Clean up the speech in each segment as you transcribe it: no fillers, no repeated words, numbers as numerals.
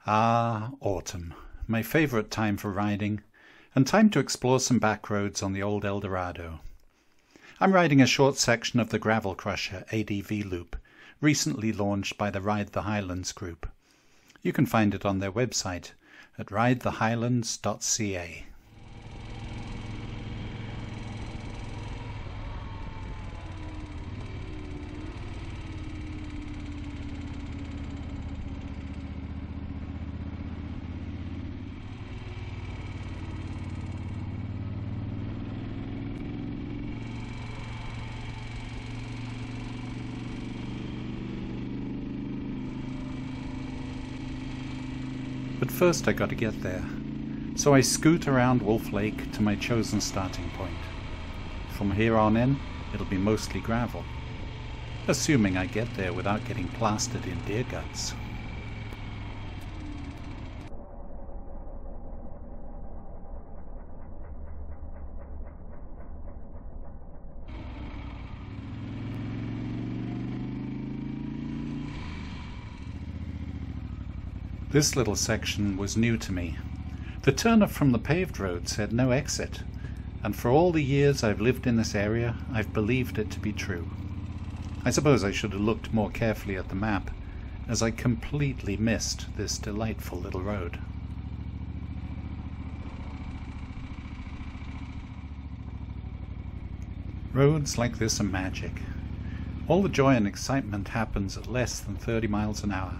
Ah, autumn, my favourite time for riding, and time to explore some back roads on the old Eldorado. I'm riding a short section of the Gravel Crusher ADV loop, recently launched by the Ride the Highlands group. You can find it on their website at ridethehighlands.ca. But first I got to get there, so I scoot around Wolf Lake to my chosen starting point. From here on in, it'll be mostly gravel, assuming I get there without getting plastered in deer guts. This little section was new to me. The turner from the paved road said no exit, and for all the years I've lived in this area, I've believed it to be true. I suppose I should have looked more carefully at the map, as I completely missed this delightful little road. Roads like this are magic. All the joy and excitement happens at less than 30 miles an hour.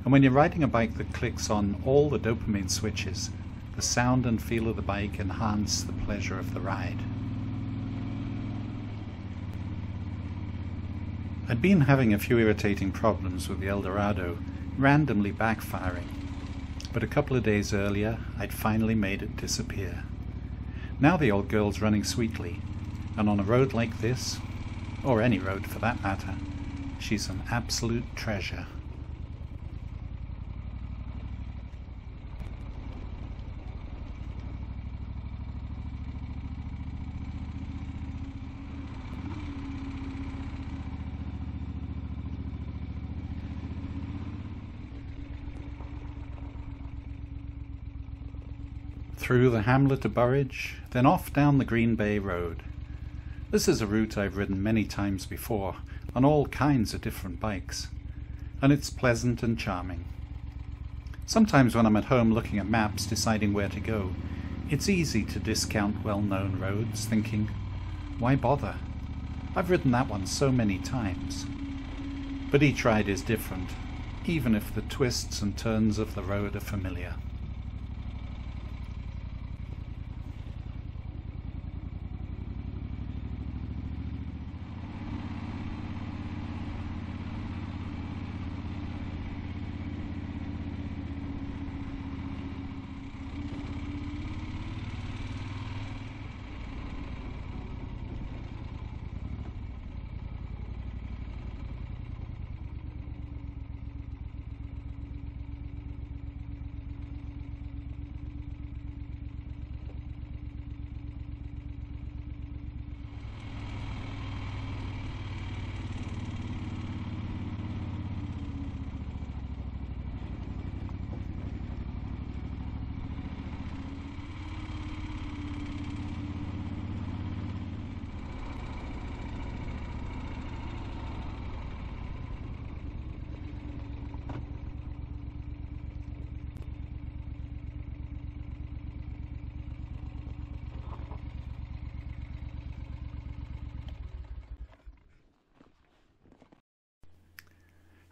And when you're riding a bike that clicks on all the dopamine switches, the sound and feel of the bike enhance the pleasure of the ride. I'd been having a few irritating problems with the Eldorado, randomly backfiring, but a couple of days earlier I'd finally made it disappear. Now the old girl's running sweetly, and on a road like this, or any road for that matter, she's an absolute treasure. Through the hamlet of Burridge, then off down the Green Bay Road. This is a route I've ridden many times before, on all kinds of different bikes, and it's pleasant and charming. Sometimes when I'm at home looking at maps deciding where to go, it's easy to discount well-known roads, thinking, why bother? I've ridden that one so many times. But each ride is different, even if the twists and turns of the road are familiar.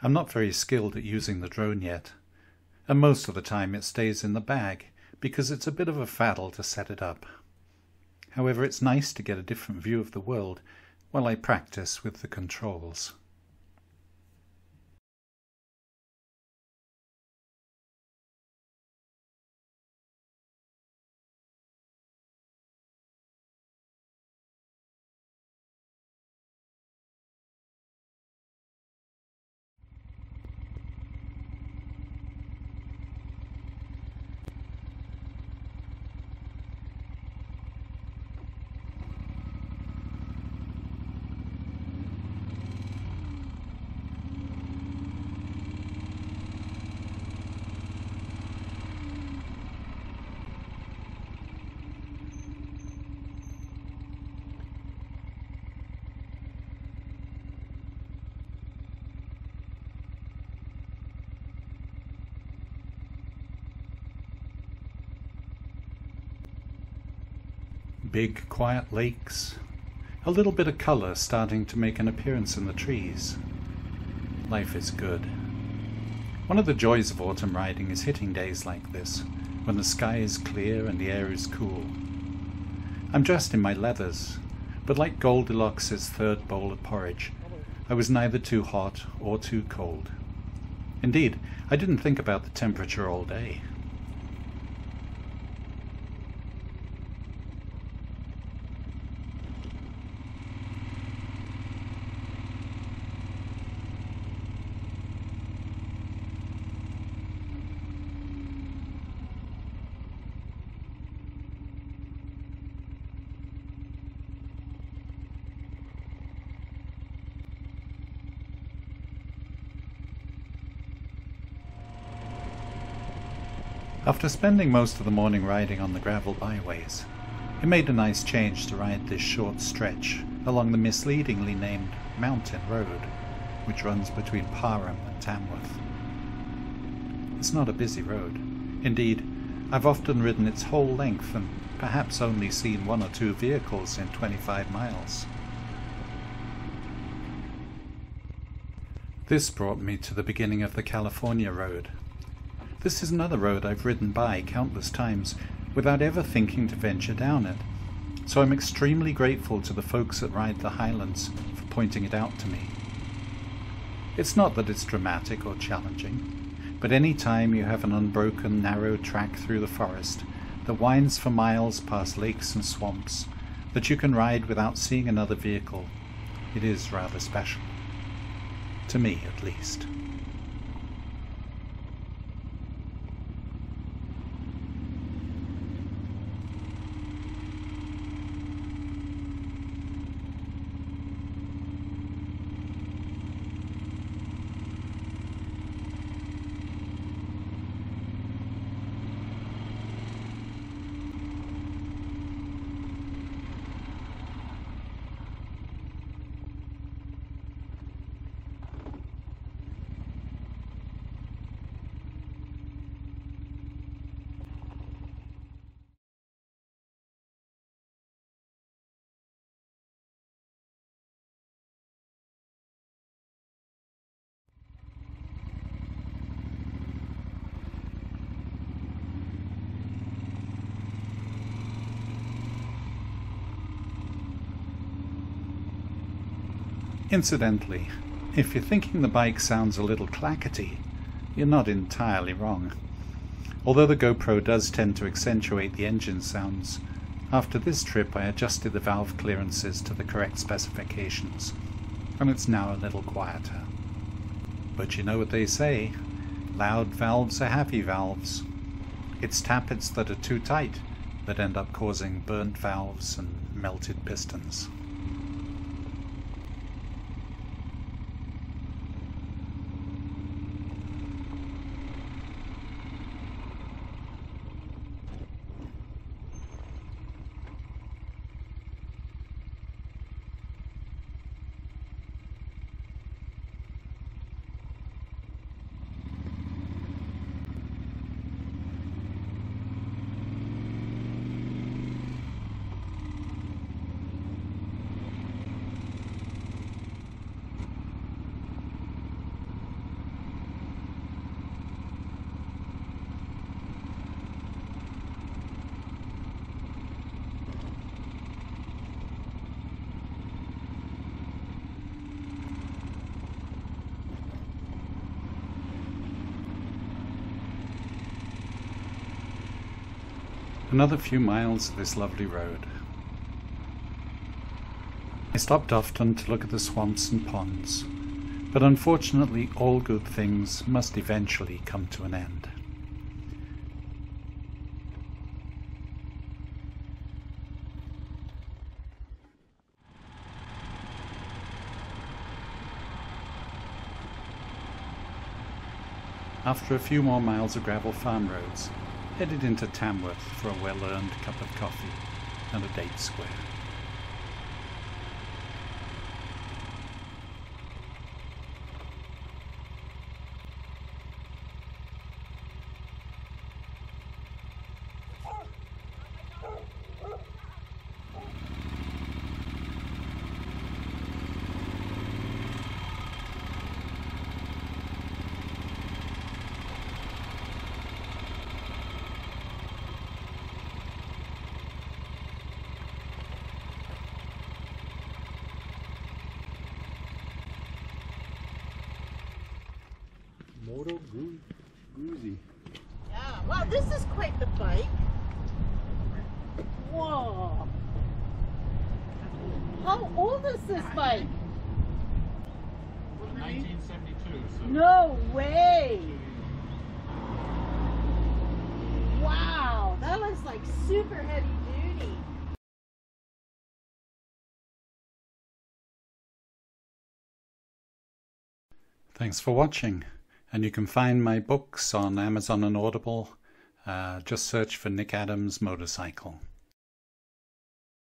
I'm not very skilled at using the drone yet, and most of the time it stays in the bag because it's a bit of a faddle to set it up. However, it's nice to get a different view of the world while I practice with the controls. Big, quiet lakes, a little bit of colour starting to make an appearance in the trees. Life is good. One of the joys of autumn riding is hitting days like this, when the sky is clear and the air is cool. I'm dressed in my leathers, but like Goldilocks' third bowl of porridge, I was neither too hot or too cold. Indeed, I didn't think about the temperature all day. After spending most of the morning riding on the gravel byways, it made a nice change to ride this short stretch along the misleadingly named Mountain Road, which runs between Parham and Tamworth. It's not a busy road. Indeed, I've often ridden its whole length and perhaps only seen 1 or 2 vehicles in 25 miles. This brought me to the beginning of the California Road. This is another road I've ridden by countless times without ever thinking to venture down it, so I'm extremely grateful to the folks at Ride the Highlands for pointing it out to me. It's not that it's dramatic or challenging, but any time you have an unbroken, narrow track through the forest that winds for miles past lakes and swamps that you can ride without seeing another vehicle, it is rather special. To me, at least. Incidentally, if you're thinking the bike sounds a little clackety, you're not entirely wrong. Although the GoPro does tend to accentuate the engine sounds, after this trip I adjusted the valve clearances to the correct specifications, and it's now a little quieter. But you know what they say, loud valves are happy valves. It's tappets that are too tight that end up causing burnt valves and melted pistons. Another few miles of this lovely road. I stopped often to look at the swamps and ponds, but unfortunately all good things must eventually come to an end. After a few more miles of gravel farm roads, headed into Tamworth for a well-earned cup of coffee and a date square. Moto Guzzi. Yeah, well, this is quite the bike. Whoa. How old is this bike? 1972. So No way. Wow, that looks like super heavy duty. thanks for watching, and you can find my books on Amazon and Audible. Just search for Nick Adams Motorcycle.